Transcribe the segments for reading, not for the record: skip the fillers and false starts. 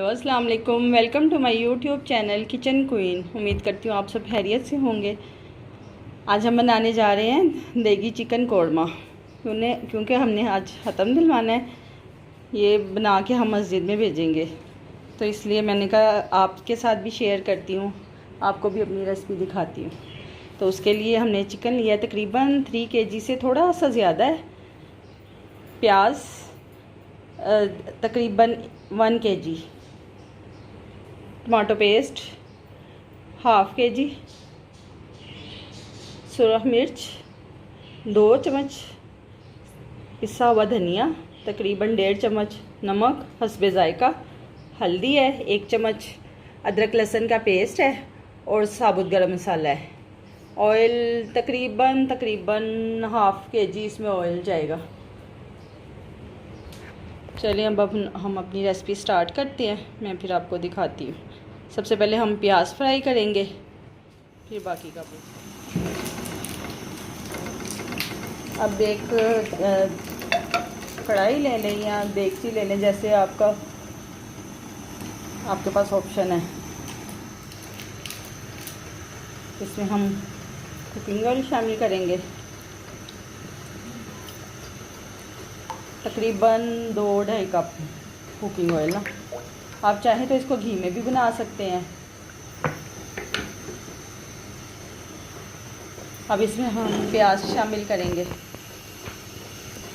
अस्सलाम वालेकुम। Welcome to my YouTube channel kitchen queen. उम्मीद करती हूँ आप सब खैरियत से होंगे। आज हम बनाने जा रहे हैं देगी चिकन कौरमा। क्योंकि हमने आज ख़त्म दिलवाना है, ये बना के हम मस्जिद में भेजेंगे, तो इसलिए मैंने कहा आपके साथ भी शेयर करती हूँ, आपको भी अपनी रेसिपी दिखाती हूँ। तो उसके लिए हमने चिकन लिया तकरीबन 3 kg से थोड़ा सा ज़्यादा है। प्याज तकरीबन 1 kg, tomato paste half kg, सुरख मिर्च 2 चम्मच, पिसा हुआ धनिया तकरीबन 1.5 चम्मच, नमक हस्बे ज़ायका, हल्दी है 1 चम्मच, अदरक लहसुन का पेस्ट है और साबुत गरम मसाला है। ऑयल तकरीबन हाफ़ kg इसमें ऑयल जाएगा। चलिए अब हम अपनी रेसिपी स्टार्ट करते हैं, मैं फिर आपको दिखाती हूँ। सबसे पहले हम प्याज फ्राई करेंगे, फिर बाकी का अब एक कढ़ाई ले लें या देगची ले लें, जैसे आपके पास ऑप्शन है। इसमें हम कुकिंग ऑयल शामिल करेंगे, तकरीबन 2-2.5 कप कुकिंग ऑयल ना। आप चाहें तो इसको घी में भी बना सकते हैं। अब इसमें हम प्याज शामिल करेंगे,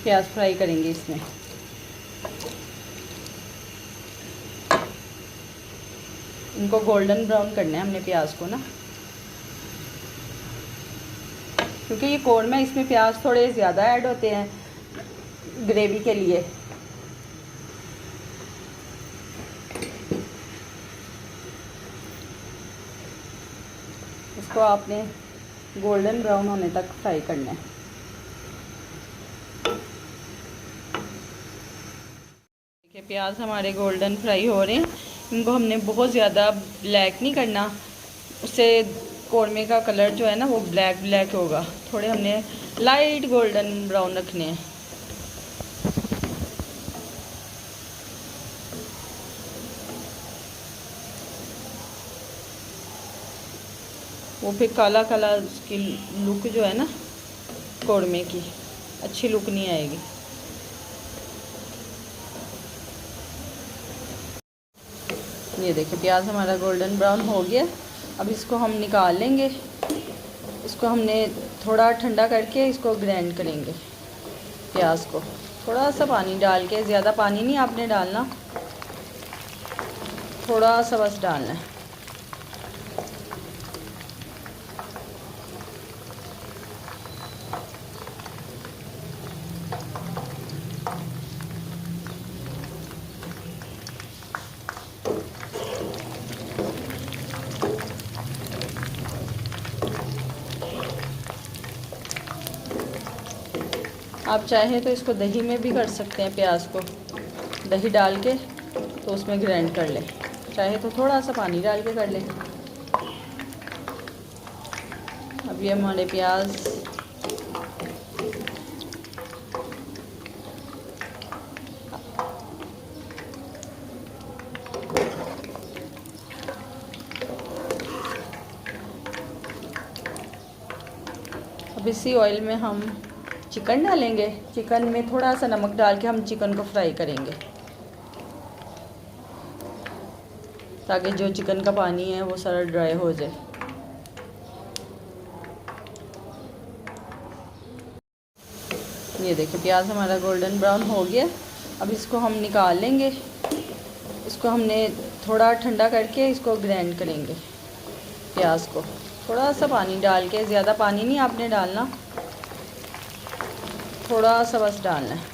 प्याज फ्राई करेंगे इसमें। इनको गोल्डन ब्राउन करना है हमने प्याज को ना, क्योंकि ये कौरमा है, इसमें प्याज थोड़े ज़्यादा ऐड होते हैं ग्रेवी के लिए। इसको आपने गोल्डन ब्राउन होने तक फ्राई करना है। देखिए प्याज हमारे गोल्डन फ्राई हो रहे हैं। इनको हमने बहुत ज़्यादा ब्लैक नहीं करना, उससे कौरमे का कलर जो है ना वो ब्लैक होगा। थोड़े हमने लाइट गोल्डन ब्राउन रखने हैं। वो फिर काला काला उसकी लुक जो है ना कौरमे की अच्छी लुक नहीं आएगी। ये देखिए प्याज हमारा गोल्डन ब्राउन हो गया। अब इसको हम निकाल लेंगे। इसको हमने थोड़ा ठंडा करके इसको ग्राइंड करेंगे। प्याज को थोड़ा सा पानी डाल के, ज़्यादा पानी नहीं आपने डालना, थोड़ा सा बस डालना है। आप चाहें तो इसको दही में भी कर सकते हैं, प्याज को दही डाल के तो उसमें ग्राइंड कर लें, चाहे तो थोड़ा सा पानी डाल के कर लें। अब ये हमारे प्याज अब इसी ऑयल में हम चिकन डालेंगे। चिकन में थोड़ा सा नमक डाल के हम चिकन को फ्राई करेंगे, ताकि जो चिकन का पानी है वो सारा ड्राई हो जाए। ये देखिए प्याज हमारा गोल्डन ब्राउन हो गया। अब इसको हम निकाल लेंगे। इसको हमने थोड़ा ठंडा करके इसको ग्राइंड करेंगे। प्याज को थोड़ा सा पानी डाल के, ज़्यादा पानी नहीं आपने डालना, थोड़ा सा बस डालना है।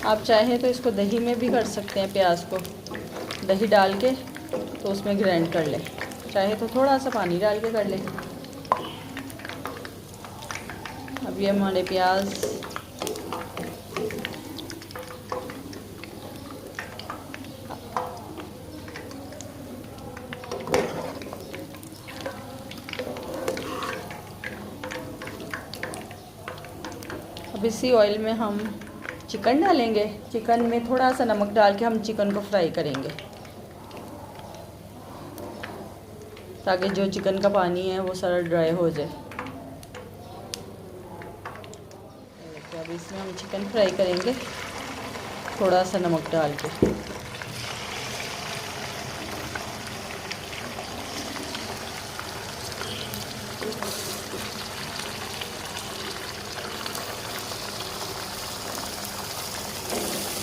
आप चाहें तो इसको दही में भी कर सकते हैं, प्याज को दही डाल के तो उसमें ग्राइंड कर लें, चाहे तो थोड़ा सा पानी डाल के कर लें। अब ये हमारे प्याज अब इसी ऑयल में हम चिकन डालेंगे। चिकन में थोड़ा सा नमक डाल के हम चिकन को फ्राई करेंगे ताकि जो चिकन का पानी है वो सारा ड्राई हो जाए। अब इसमें हम चिकन फ्राई करेंगे थोड़ा सा नमक डाल के।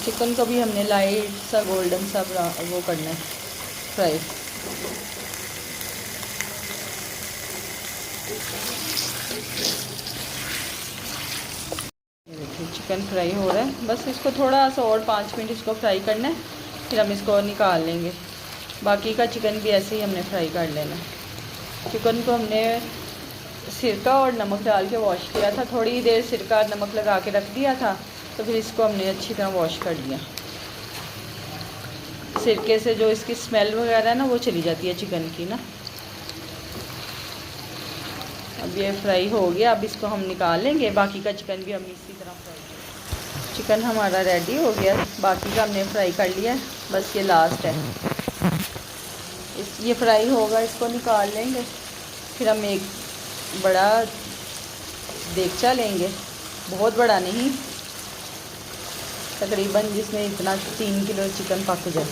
चिकन को भी हमने लाइट सा गोल्डन सा वो करना है फ्राई। देखिए चिकन फ्राई हो रहा है, बस इसको थोड़ा सा और 5 मिनट इसको फ्राई करना है, फिर हम इसको निकाल लेंगे। बाकी का चिकन भी ऐसे ही हमने फ्राई कर लेना है। चिकन को हमने सिरका और नमक डाल के वॉश किया था, थोड़ी देर सिरका और नमक लगा के रख दिया था, तो फिर इसको हमने अच्छी तरह वॉश कर लिया। सिरके से जो इसकी स्मेल वगैरह है ना वो चली जाती है चिकन की ना। अब ये फ्राई हो गया, अब इसको हम निकाल लेंगे। बाकी का चिकन भी हम इसी तरह फ्राई करेंगे। चिकन हमारा रेडी हो गया, बाकी का हमने फ्राई कर लिया, बस ये लास्ट है। ये फ्राई होगा, इसको निकाल लेंगे। फिर हम एक बड़ा देगचा लेंगे, बहुत बड़ा नहीं, तकरीबन जिसमें इतना 3 किलो चिकन पक जाए,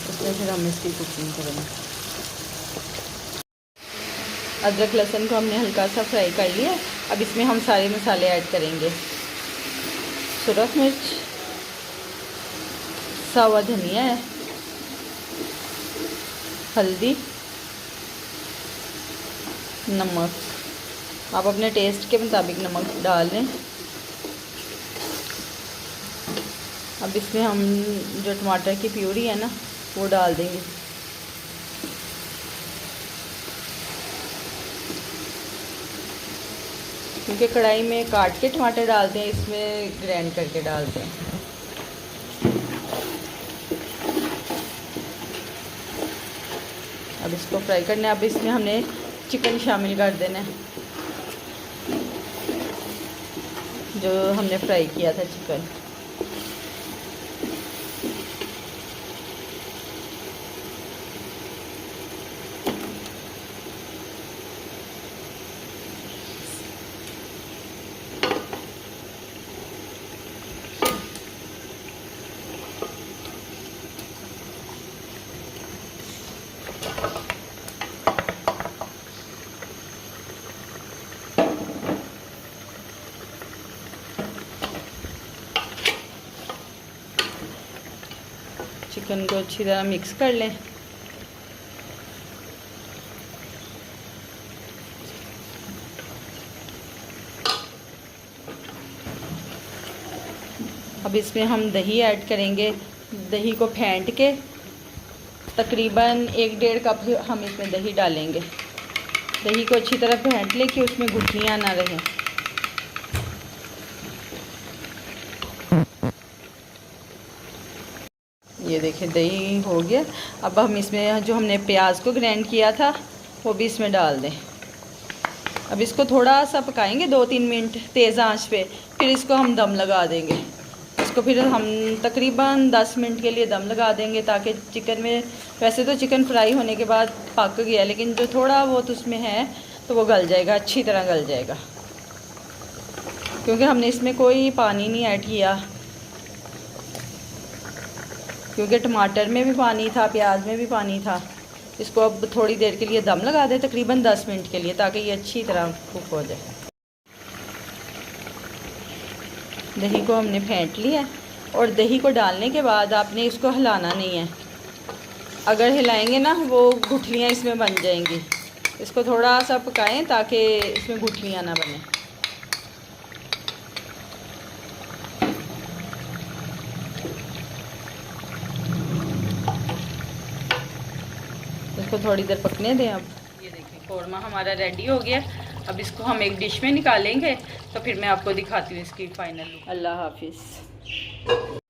उसमें फिर हम इसकी कुकिंग करेंगे। अदरक लहसुन को हमने हल्का सा फ्राई कर लिया। अब इसमें हम सारे मसाले ऐड करेंगे। सुरख मिर्च, सावा धनिया है, हल्दी, नमक। आप अपने टेस्ट के मुताबिक नमक डाल लें। अब इसमें हम जो टमाटर की प्यूरी है ना वो डाल देंगे। क्योंकि कढ़ाई में काट के टमाटर डालते हैं, इसमें ग्राइंड करके डालते हैं। अब इसको फ्राई करना है। अब इसमें हमने चिकन शामिल कर देना है, जो हमने फ्राई किया था चिकन। चिकन को अच्छी तरह मिक्स कर लें। अब इसमें हम दही ऐड करेंगे। दही को फेंट के तकरीबन 1-1.5 कप हम इसमें दही डालेंगे। दही को अच्छी तरह फेंट लें कि उसमें गुठलियाँ ना रहें। ये देखिए दही हो गया। अब हम इसमें जो हमने प्याज को ग्राइंड किया था वो भी इसमें डाल दें। अब इसको थोड़ा सा पकाएंगे 2-3 मिनट तेज़ आंच पे, फिर इसको हम दम लगा देंगे। इसको फिर हम तकरीबन 10 मिनट के लिए दम लगा देंगे, ताकि चिकन में, वैसे तो चिकन फ्राई होने के बाद पक गया, लेकिन जो थोड़ा बहुत उसमें है तो वो गल जाएगा, अच्छी तरह गल जाएगा। क्योंकि हमने इसमें कोई पानी नहीं ऐड किया, क्योंकि टमाटर में भी पानी था, प्याज में भी पानी था। इसको अब थोड़ी देर के लिए दम लगा दें, तकरीबन 10 मिनट के लिए, ताकि ये अच्छी तरह कुक हो जाए। दही को हमने फेंट लिया, और दही को डालने के बाद आपने इसको हिलाना नहीं है। अगर हिलाएंगे ना वो गुठलियाँ इसमें बन जाएंगी। इसको थोड़ा सा पकाएं ताकि इसमें गुठलियाँ ना बने। इसको थोड़ी देर पकने दें। अब ये देखिए कौरमा हमारा रेडी हो गया। अब इसको हम एक डिश में निकालेंगे तो फिर मैं आपको दिखाती हूँ इसकी फाइनल लुक। अल्लाह हाफिज़।